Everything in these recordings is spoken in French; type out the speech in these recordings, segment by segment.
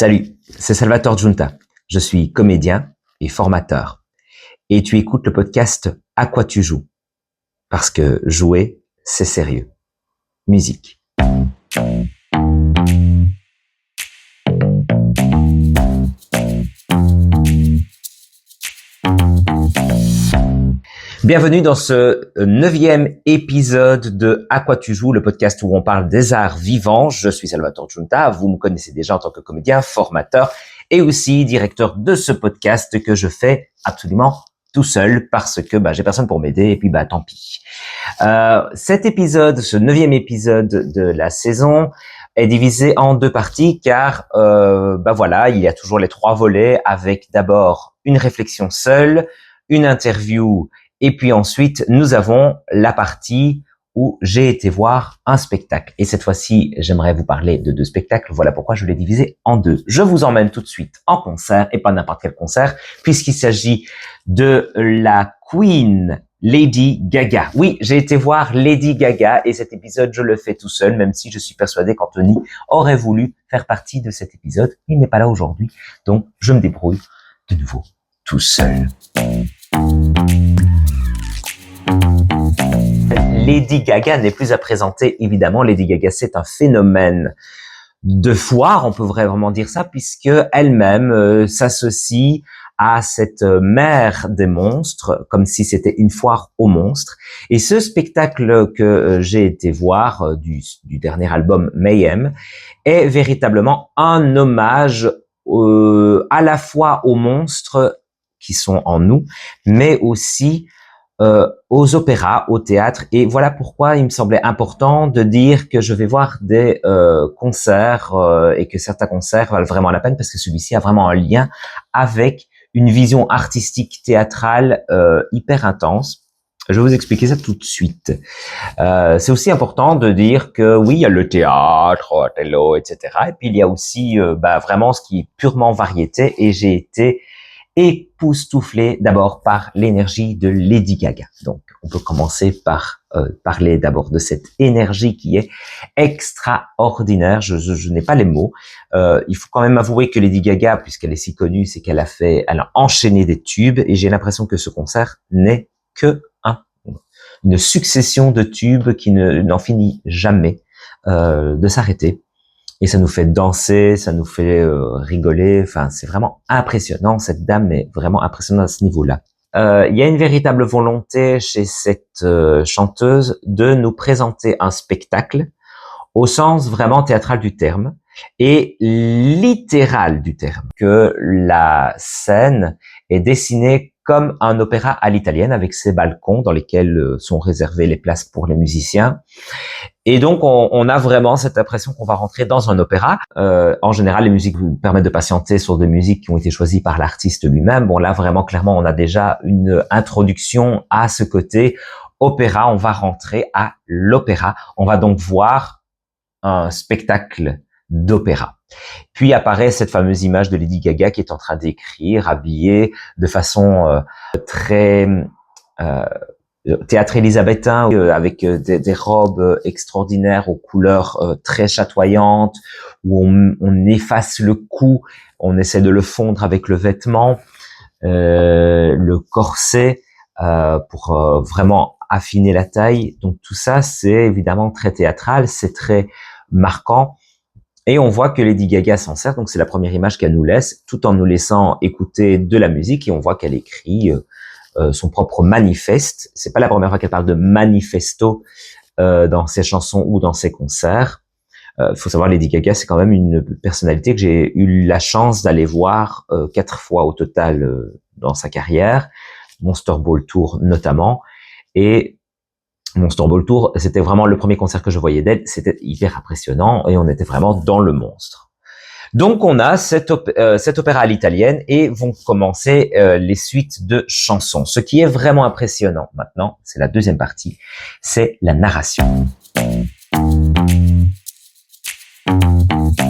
Salut, c'est Salvatore Giunta. Je suis comédien et formateur. Et tu écoutes le podcast À quoi tu joues? Parce que jouer, c'est sérieux. Musique. Bienvenue dans ce 9e épisode de À quoi tu joues, le podcast où on parle des arts vivants. Je suis Salvatore Giunta, vous me connaissez déjà en tant que comédien, formateur et aussi directeur de ce podcast que je fais absolument tout seul parce que j'ai personne pour m'aider et puis tant pis. Cet épisode, ce 9e épisode de la saison est divisé en deux parties car il y a toujours les 3 volets avec d'abord une réflexion seule, une interview. Et puis ensuite, nous avons la partie où j'ai été voir un spectacle. Et cette fois-ci, j'aimerais vous parler de 2 spectacles. Voilà pourquoi je l'ai divisé en 2. Je vous emmène tout de suite en concert, et pas n'importe quel concert, puisqu'il s'agit de la Queen Lady Gaga. Oui, j'ai été voir Lady Gaga, et cet épisode, je le fais tout seul, même si je suis persuadé qu'Anthony aurait voulu faire partie de cet épisode. Il n'est pas là aujourd'hui, donc je me débrouille de nouveau tout seul. Lady Gaga n'est plus à présenter, évidemment. Lady Gaga, c'est un phénomène de foire, on peut vraiment dire ça, puisque elle-même s'associe à cette mère des monstres, comme si c'était une foire aux monstres. Et ce spectacle que j'ai été voir du dernier album Mayhem est véritablement un hommage à la fois aux monstres qui sont en nous, mais aussi aux opéras, au théâtre, et voilà pourquoi il me semblait important de dire que je vais voir des concerts et que certains concerts valent vraiment la peine parce que celui-ci a vraiment un lien avec une vision artistique théâtrale hyper intense. Je vais vous expliquer ça tout de suite. C'est aussi important de dire que oui, il y a le théâtre, Othello, etc. Et puis il y a aussi vraiment ce qui est purement variété, et j'ai été époustouflé d'abord par l'énergie de Lady Gaga. Donc, on peut commencer par parler d'abord de cette énergie qui est extraordinaire. Je n'ai pas les mots. Il faut quand même avouer que Lady Gaga, puisqu'elle est si connue, c'est qu'elle a enchaîné des tubes, et j'ai l'impression que ce concert n'est que une succession de tubes qui n'en finit jamais de s'arrêter. Et ça nous fait danser, ça nous fait rigoler. Enfin, c'est vraiment impressionnant. Cette dame est vraiment impressionnante à ce niveau-là. Il y a une véritable volonté chez cette chanteuse de nous présenter un spectacle au sens vraiment théâtral du terme et littéral du terme. Que la scène est dessinée comme un opéra à l'italienne avec ses balcons dans lesquels sont réservées les places pour les musiciens. Et donc, on a vraiment cette impression qu'on va rentrer dans un opéra. En général, les musiques vous permettent de patienter sur des musiques qui ont été choisies par l'artiste lui-même. Bon, là, vraiment, clairement, on a déjà une introduction à ce côté opéra. On va rentrer à l'opéra. On va donc voir un spectacle d'opéra. Puis apparaît cette fameuse image de Lady Gaga qui est en train d'écrire, habillée de façon très théâtre élisabétain, avec des robes extraordinaires aux couleurs très chatoyantes, où on efface le cou, on essaie de le fondre avec le vêtement, le corset, pour vraiment affiner la taille. Donc tout ça, c'est évidemment très théâtral, c'est très marquant. Et on voit que Lady Gaga s'en sert, donc c'est la première image qu'elle nous laisse, tout en nous laissant écouter de la musique, et on voit qu'elle écrit son propre manifeste. C'est pas la première fois qu'elle parle de manifesto dans ses chansons ou dans ses concerts. Faut savoir, Lady Gaga, c'est quand même une personnalité que j'ai eu la chance d'aller voir 4 fois au total dans sa carrière, Monster Ball Tour notamment, et Monster Ball Tour, c'était vraiment le premier concert que je voyais d'elle, c'était hyper impressionnant et on était vraiment dans le monstre. Donc on a cet opéra à l'italienne et vont commencer les suites de chansons. Ce qui est vraiment impressionnant maintenant, c'est la deuxième partie, c'est la narration.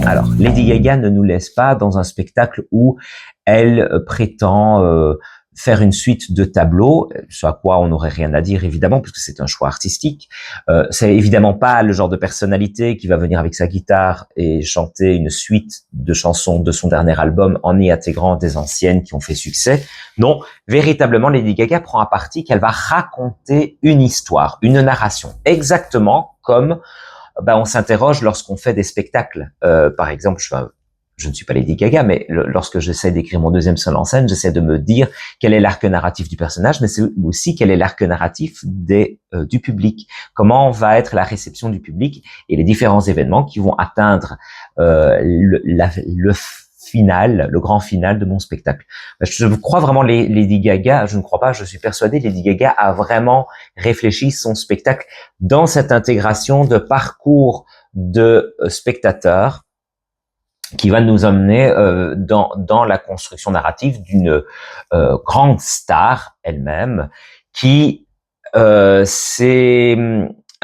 Alors, Lady Gaga ne nous laisse pas dans un spectacle où elle prétend faire une suite de tableaux, ce à quoi on n'aurait rien à dire évidemment, puisque c'est un choix artistique. C'est évidemment pas le genre de personnalité qui va venir avec sa guitare et chanter une suite de chansons de son dernier album en y intégrant des anciennes qui ont fait succès. Non, véritablement, Lady Gaga prend à partie qu'elle va raconter une histoire, une narration, exactement comme on s'interroge lorsqu'on fait des spectacles. Par exemple, je ne suis pas Lady Gaga, mais lorsque j'essaie d'écrire mon deuxième seul en scène, j'essaie de me dire quel est l'arc narratif du personnage, mais c'est aussi quel est l'arc narratif du public. Comment va être la réception du public et les différents événements qui vont atteindre le final, le grand final de mon spectacle. Je crois vraiment Lady Gaga, je ne crois pas, je suis persuadé, Lady Gaga a vraiment réfléchi son spectacle dans cette intégration de parcours de spectateurs qui va nous emmener dans la construction narrative d'une grande star elle-même qui s'est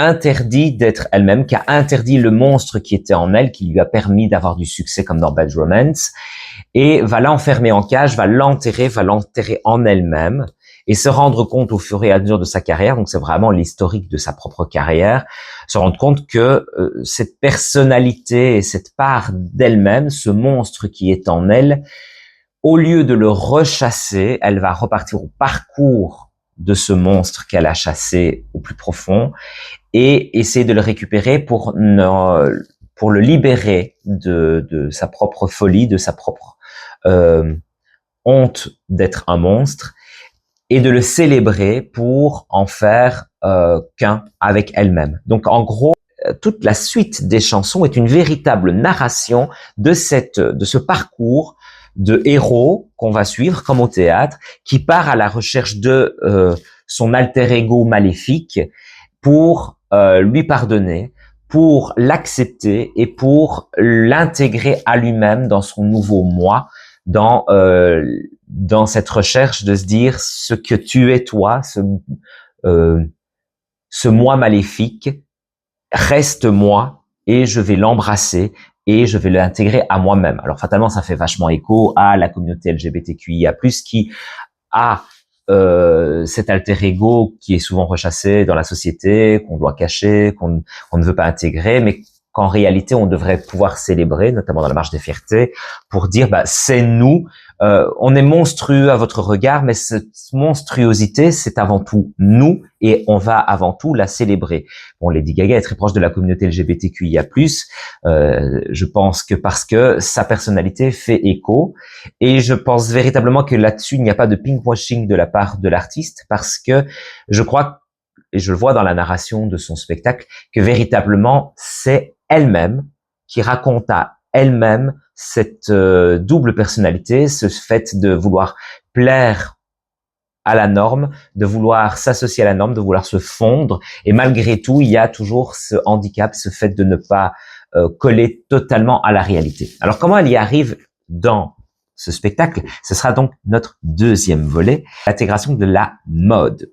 interdit d'être elle-même, qui a interdit le monstre qui était en elle, qui lui a permis d'avoir du succès comme dans Bad Romance, et va l'enfermer en cage, va l'enterrer en elle-même, et se rendre compte au fur et à mesure de sa carrière, donc c'est vraiment l'historique de sa propre carrière, se rendre compte que cette personnalité et cette part d'elle-même, ce monstre qui est en elle, au lieu de le rechasser, elle va repartir au parcours de ce monstre qu'elle a chassé au plus profond et essayer de le récupérer pour le libérer de sa propre folie, de sa propre honte d'être un monstre, et de le célébrer pour en faire qu'un avec elle-même. Donc en gros, toute la suite des chansons est une véritable narration de ce parcours de héros qu'on va suivre comme au théâtre, qui part à la recherche de son alter ego maléfique pour lui pardonner, pour l'accepter et pour l'intégrer à lui-même dans son nouveau moi, dans cette recherche de se dire ce que tu es toi, ce moi maléfique, reste moi et je vais l'embrasser et je vais l'intégrer à moi-même. Alors fatalement, ça fait vachement écho à la communauté LGBTQIA+, qui a cet alter ego qui est souvent rechassé dans la société, qu'on doit cacher, qu'on ne veut pas intégrer, mais qu'en réalité, on devrait pouvoir célébrer, notamment dans la marche des fiertés, pour dire, c'est nous, on est monstrueux à votre regard, mais cette monstruosité, c'est avant tout nous, et on va avant tout la célébrer. Bon, Lady Gaga est très proche de la communauté LGBTQIA+, je pense que parce que sa personnalité fait écho, et je pense véritablement que là-dessus, il n'y a pas de pinkwashing de la part de l'artiste, parce que je crois, et je le vois dans la narration de son spectacle, que véritablement, c'est elle-même qui raconte à elle-même cette double personnalité, ce fait de vouloir plaire à la norme, de vouloir s'associer à la norme, de vouloir se fondre, et malgré tout, il y a toujours ce handicap, ce fait de ne pas coller totalement à la réalité. Alors comment elle y arrive dans ce spectacle? Ce sera donc notre deuxième volet, l'intégration de la mode.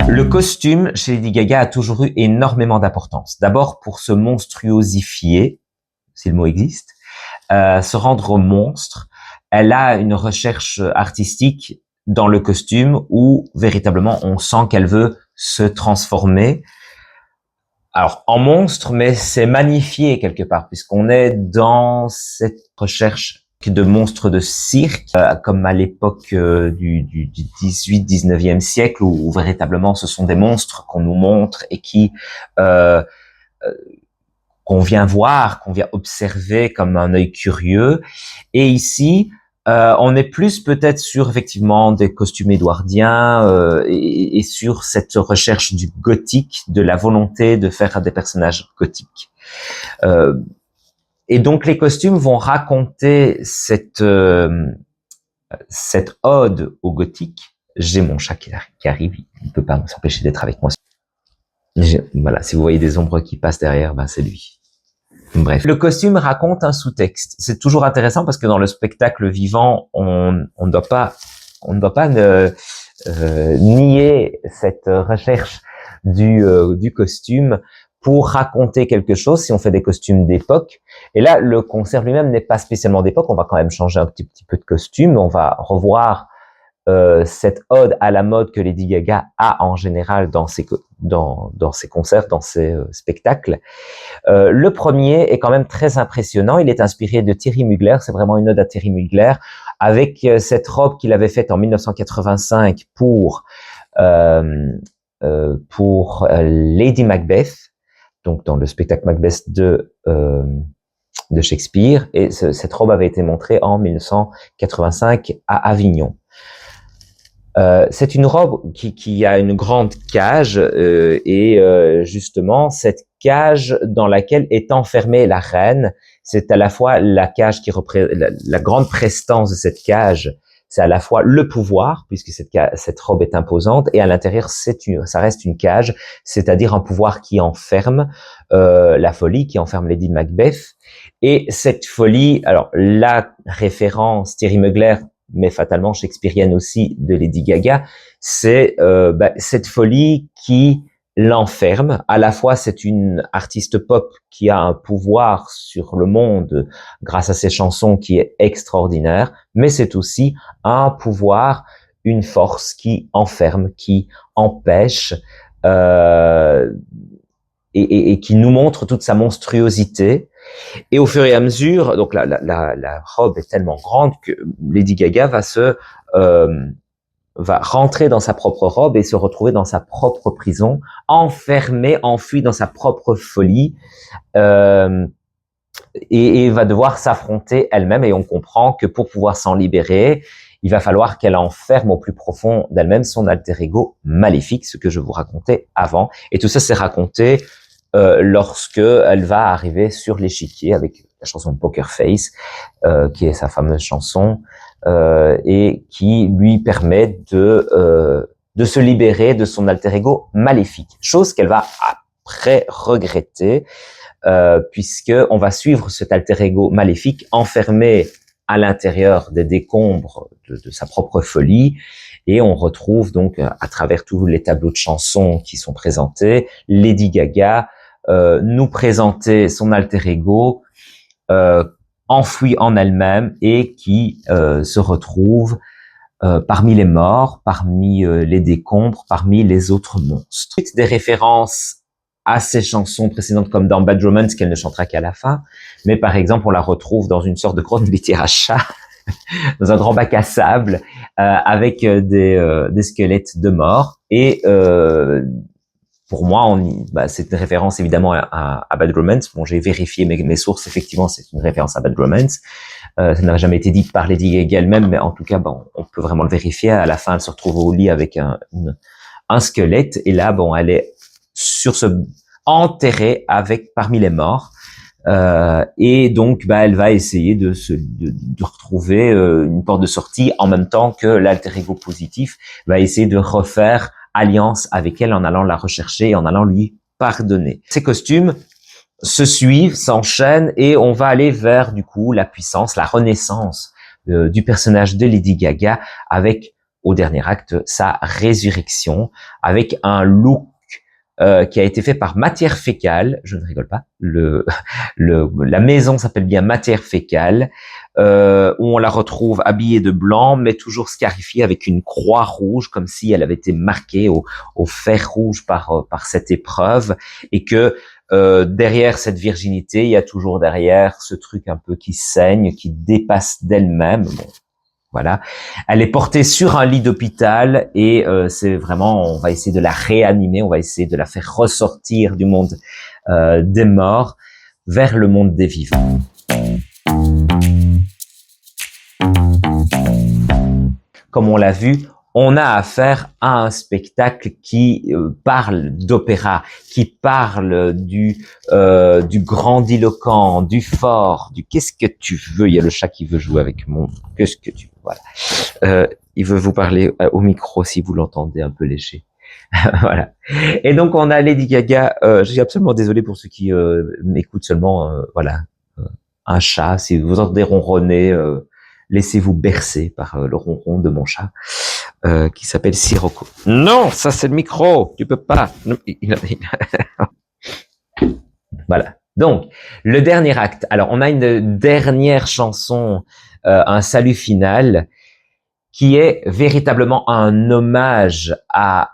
Le costume chez Lady Gaga a toujours eu énormément d'importance. D'abord pour se monstruosifier, si le mot existe, se rendre monstre. Elle a une recherche artistique dans le costume où véritablement on sent qu'elle veut se transformer. Alors en monstre, mais c'est magnifié quelque part puisqu'on est dans cette recherche de monstres de cirque, comme à l'époque du 18-19e siècle, où véritablement ce sont des monstres qu'on nous montre et qui qu'on vient voir, qu'on vient observer comme un œil curieux. Et ici, on est plus peut-être sur effectivement des costumes édouardiens et sur cette recherche du gothique, de la volonté de faire des personnages gothiques. Et donc les costumes vont raconter cette ode au gothique. J'ai mon chat qui arrive, il ne peut pas s'empêcher d'être avec moi. Voilà, si vous voyez des ombres qui passent derrière, c'est lui. Bref, le costume raconte un sous-texte. C'est toujours intéressant parce que dans le spectacle vivant, on ne doit pas nier cette recherche du costume pour raconter quelque chose, si on fait des costumes d'époque. Et là, le concert lui-même n'est pas spécialement d'époque, on va quand même changer un petit peu de costume, on va revoir cette ode à la mode que Lady Gaga a en général dans ses concerts, dans ses spectacles. Le premier est quand même très impressionnant. Il est inspiré de Thierry Mugler. C'est vraiment une ode à Thierry Mugler avec cette robe qu'il avait faite en 1985 pour Lady Macbeth, donc dans le spectacle Macbeth de Shakespeare. Et cette robe avait été montrée en 1985 à Avignon. C'est une robe qui a une grande cage et justement cette cage dans laquelle est enfermée la reine, c'est à la fois la cage qui représente la grande prestance de cette cage, c'est à la fois le pouvoir puisque cette robe est imposante et à l'intérieur ça reste une cage, c'est-à-dire un pouvoir qui enferme la folie, qui enferme Lady Macbeth. Et cette folie, alors la référence Thierry Mugler mais fatalement shakespearienne aussi de Lady Gaga, c'est cette folie qui l'enferme. À la fois, c'est une artiste pop qui a un pouvoir sur le monde grâce à ses chansons qui est extraordinaire, mais c'est aussi un pouvoir, une force qui enferme, qui empêche et qui nous montre toute sa monstruosité. Et au fur et à mesure, donc la robe est tellement grande que Lady Gaga va rentrer dans sa propre robe et se retrouver dans sa propre prison, enfermée, enfuie dans sa propre folie, et va devoir s'affronter elle-même. Et on comprend que pour pouvoir s'en libérer, il va falloir qu'elle enferme au plus profond d'elle-même son alter ego maléfique, ce que je vous racontais avant. Et tout ça, c'est raconté lorsque elle va arriver sur l'échiquier avec la chanson Poker Face, qui est sa fameuse chanson, et qui lui permet de se libérer de son alter ego maléfique. Chose qu'elle va après regretter, puisque on va suivre cet alter ego maléfique enfermé à l'intérieur des décombres de sa propre folie. Et on retrouve donc, à travers tous les tableaux de chansons qui sont présentés, Lady Gaga nous présenter son alter ego enfoui en elle-même et qui se retrouve parmi les morts, parmi les décombres, parmi les autres monstres. Des références à ses chansons précédentes comme dans Bad Romance qu'elle ne chantera qu'à la fin, mais par exemple on la retrouve dans une sorte de grande litière à chat, dans un grand bac à sable avec des squelettes de morts et pour moi, c'est une référence évidemment à Bad Romance. Bon, j'ai vérifié mes sources, effectivement, c'est une référence à Bad Romance. Ça n'a jamais été dit par Lady Gaga elle-même, mais en tout cas, bon, on peut vraiment le vérifier. À la fin, elle se retrouve au lit avec un squelette, et là, bon, elle est enterrée parmi les morts. Et donc, elle va essayer de retrouver une porte de sortie en même temps que l'alter ego positif va essayer de refaire alliance avec elle en allant la rechercher et en allant lui pardonner. Ces costumes se suivent, s'enchaînent et on va aller vers du coup la puissance, la renaissance du personnage de Lady Gaga avec au dernier acte sa résurrection avec un look qui a été fait par Matière Fécale, je ne rigole pas, la maison s'appelle bien Matière Fécale, où on la retrouve habillée de blanc, mais toujours scarifiée avec une croix rouge, comme si elle avait été marquée au fer rouge par cette épreuve, et que derrière cette virginité, il y a toujours derrière ce truc un peu qui saigne, qui dépasse d'elle-même. Bon, voilà, elle est portée sur un lit d'hôpital et c'est vraiment, on va essayer de la réanimer, on va essayer de la faire ressortir du monde des morts vers le monde des vivants. Comme on l'a vu, on a affaire à un spectacle qui parle d'opéra, qui parle du grandiloquent, du fort, du qu'est-ce que tu veux. Il y a le chat qui veut jouer avec mon qu'est-ce que tu veux. Voilà. Il veut vous parler au micro si vous l'entendez un peu léger. Voilà. Et donc on a Lady Gaga. Je suis absolument désolé pour ceux qui m'écoutent seulement. Voilà, un chat. Si vous entendez ronronner, laissez-vous bercer par le ronron de mon chat. Qui s'appelle Sirocco. Non, ça c'est le micro, tu peux pas. Voilà. Donc, le dernier acte. Alors, on a une dernière chanson, un salut final, qui est véritablement un hommage à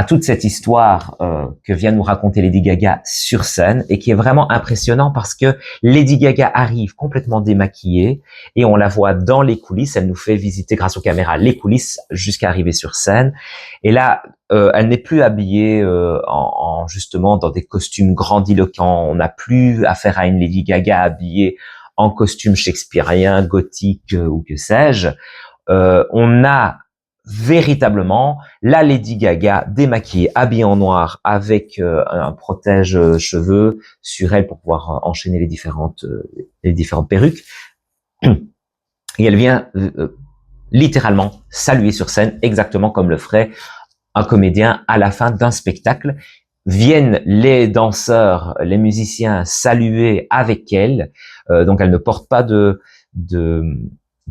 toute cette histoire que vient nous raconter Lady Gaga sur scène et qui est vraiment impressionnant parce que Lady Gaga arrive complètement démaquillée et on la voit dans les coulisses. Elle nous fait visiter grâce aux caméras les coulisses jusqu'à arriver sur scène. Et là, elle n'est plus habillée justement dans des costumes grandiloquents. On n'a plus affaire à une Lady Gaga habillée en costume shakespearien, gothique ou que sais-je. On a véritablement la Lady Gaga démaquillée, habillée en noir, avec un protège cheveux sur elle pour pouvoir enchaîner les différentes perruques. Et elle vient littéralement saluer sur scène, exactement comme le ferait un comédien à la fin d'un spectacle. Viennent les danseurs, les musiciens saluer avec elle. Donc elle ne porte pas de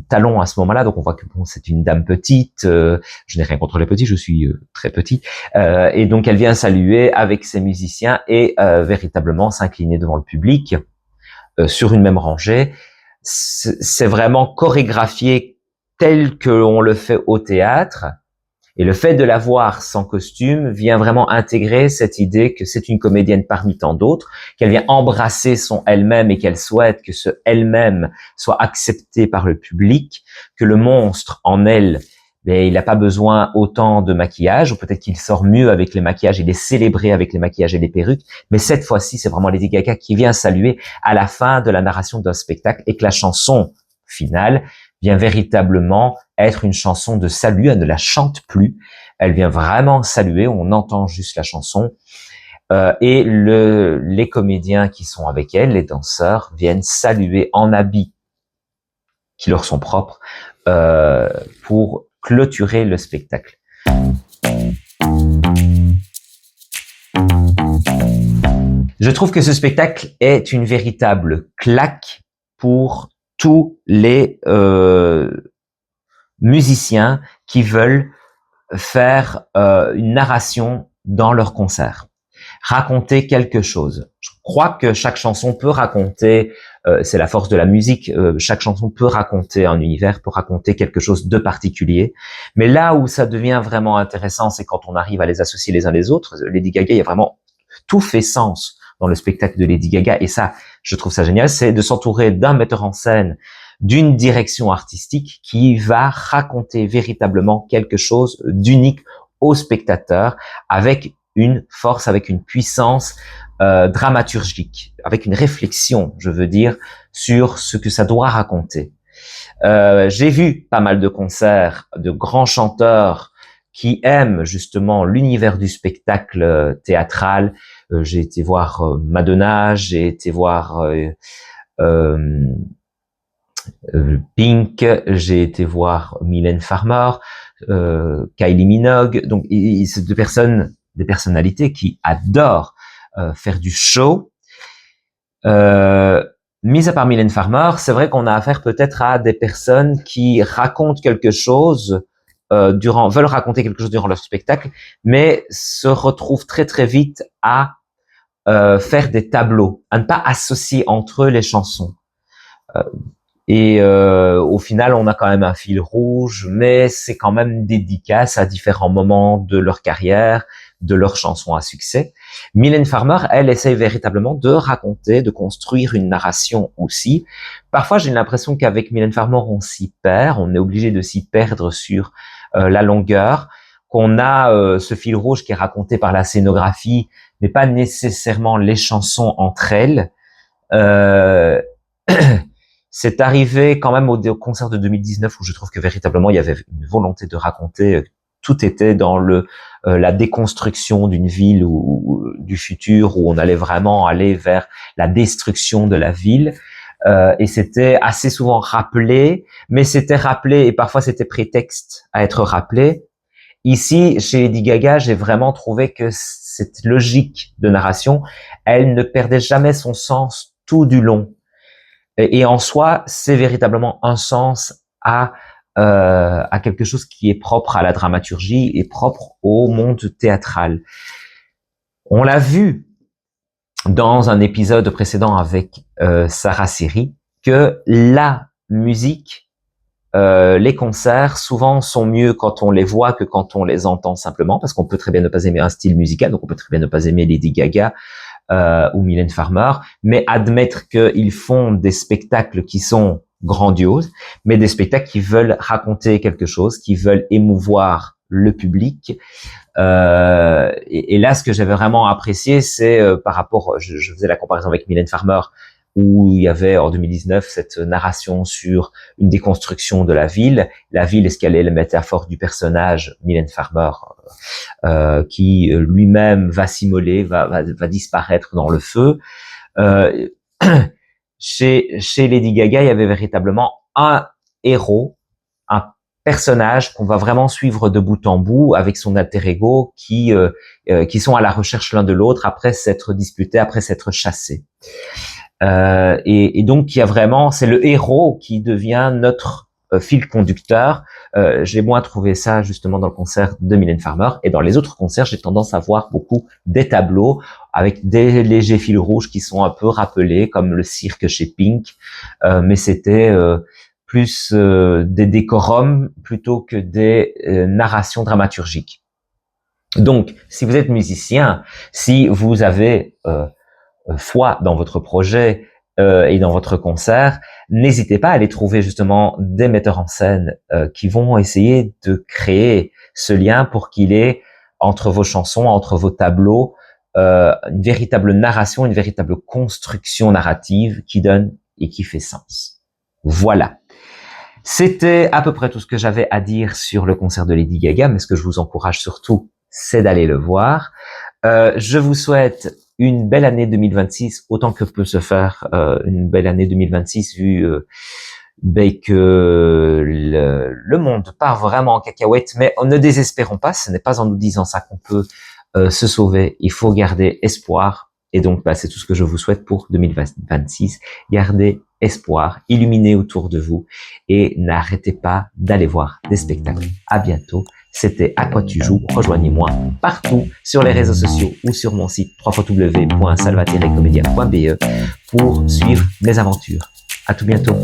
talons à ce moment-là, donc on voit que bon, c'est une dame petite, je n'ai rien contre les petits, je suis très petit, et donc elle vient saluer avec ses musiciens et véritablement s'incliner devant le public sur une même rangée. C'est vraiment chorégraphié tel que on le fait au théâtre, et le fait de la voir sans costume vient vraiment intégrer cette idée que c'est une comédienne parmi tant d'autres, qu'elle vient embrasser son elle-même et qu'elle souhaite que ce elle-même soit accepté par le public, que le monstre en elle, ben, il n'a pas besoin autant de maquillage, ou peut-être qu'il sort mieux avec les maquillages, il est célébré avec les maquillages et les perruques, mais cette fois-ci, c'est vraiment Lady Gaga qui vient saluer à la fin de la narration d'un spectacle et que la chanson finale vient véritablement être une chanson de salut. Elle ne la chante plus, elle vient vraiment saluer, on entend juste la chanson, et les comédiens qui sont avec elle, les danseurs, viennent saluer en habits qui leur sont propres pour clôturer le spectacle. Je trouve que ce spectacle est une véritable claque pour tous les musiciens qui veulent faire une narration dans leur concert, raconter quelque chose. Je crois que chaque chanson peut raconter, c'est la force de la musique, chaque chanson peut raconter un univers, peut raconter quelque chose de particulier, mais là où ça devient vraiment intéressant, c'est quand on arrive à les associer les uns les autres. Lady Gaga, il y a vraiment tout fait sens dans le spectacle de Lady Gaga, et ça, je trouve ça génial, c'est de s'entourer d'un metteur en scène, d'une direction artistique qui va raconter véritablement quelque chose d'unique au spectateur, avec une force, avec une puissance dramaturgique, avec une réflexion, je veux dire, sur ce que ça doit raconter. J'ai vu pas mal de concerts de grands chanteurs qui aiment justement l'univers du spectacle théâtral. J'ai été voir Madonna, j'ai été voir Pink, j'ai été voir Mylène Farmer, Kylie Minogue, donc c'est des personnalités qui adorent faire du show. Mis à part Mylène Farmer, c'est vrai qu'on a affaire peut-être à des personnes qui racontent quelque chose veulent raconter quelque chose durant leur spectacle, mais se retrouvent très très vite à faire des tableaux, à ne pas associer entre eux les chansons. Et au final, on a quand même un fil rouge, mais c'est quand même dédicace à différents moments de leur carrière, de leurs chansons à succès. Mylène Farmer, elle essaye véritablement de raconter, de construire une narration aussi. Parfois, j'ai l'impression qu'avec Mylène Farmer, on s'y perd, on est obligé de s'y perdre sur la longueur, qu'on a ce fil rouge qui est raconté par la scénographie, mais pas nécessairement les chansons entre elles. C'est arrivé quand même au concert de 2019 où je trouve que véritablement il y avait une volonté de raconter. Tout était dans la déconstruction d'une ville ou du futur, où on allait vraiment aller vers la destruction de la ville. Et c'était assez souvent rappelé, mais c'était rappelé et parfois c'était prétexte à être rappelé. Ici, chez Lady Gaga, j'ai vraiment trouvé que cette logique de narration, elle ne perdait jamais son sens tout du long. Et en soi, c'est véritablement un sens à quelque chose qui est propre à la dramaturgie et propre au monde théâtral. On l'a vu dans un épisode précédent avec Sarah Seri que la musique, les concerts, souvent sont mieux quand on les voit que quand on les entend simplement, parce qu'on peut très bien ne pas aimer un style musical, donc on peut très bien ne pas aimer Lady Gaga ou Mylène Farmer, mais admettre qu'ils font des spectacles qui sont grandioses, mais des spectacles qui veulent raconter quelque chose, qui veulent émouvoir le public. Et là, ce que j'avais vraiment apprécié, c'est par rapport, je faisais la comparaison avec Mylène Farmer, où il y avait en 2019 cette narration sur une déconstruction de la ville. La ville, est-ce qu'elle est la métaphore du personnage Mylène Farmer, qui lui-même va s'immoler, va disparaître dans le feu. Chez Lady Gaga, il y avait véritablement un héros, un personnage qu'on va vraiment suivre de bout en bout avec son alter ego qui sont à la recherche l'un de l'autre après s'être disputés, après s'être chassés. Et donc il y a vraiment, c'est le héros qui devient notre fil conducteur. J'ai moins trouvé ça justement dans le concert de Mylène Farmer, et dans les autres concerts, j'ai tendance à voir beaucoup des tableaux avec des légers fils rouges qui sont un peu rappelés, comme le cirque chez Pink, mais c'était plus des décorums plutôt que des narrations dramaturgiques. Donc, si vous êtes musicien, si vous avez foi dans votre projet et dans votre concert, n'hésitez pas à aller trouver justement des metteurs en scène qui vont essayer de créer ce lien pour qu'il ait entre vos chansons, entre vos tableaux, une véritable narration, une véritable construction narrative qui donne et qui fait sens. Voilà. C'était à peu près tout ce que j'avais à dire sur le concert de Lady Gaga, mais ce que je vous encourage surtout, c'est d'aller le voir. Je vous souhaite une belle année 2026, autant que peut se faire une belle année 2026, vu que le monde part vraiment en cacahuète, mais ne désespérons pas, ce n'est pas en nous disant ça qu'on peut se sauver, il faut garder espoir, et donc c'est tout ce que je vous souhaite pour 2026, gardez espoir, illuminez autour de vous, et n'arrêtez pas d'aller voir des spectacles. À bientôt. C'était À quoi tu joues. Rejoignez-moi partout sur les réseaux sociaux ou sur mon site www.salvaterecomedia.be pour suivre mes aventures. À tout bientôt.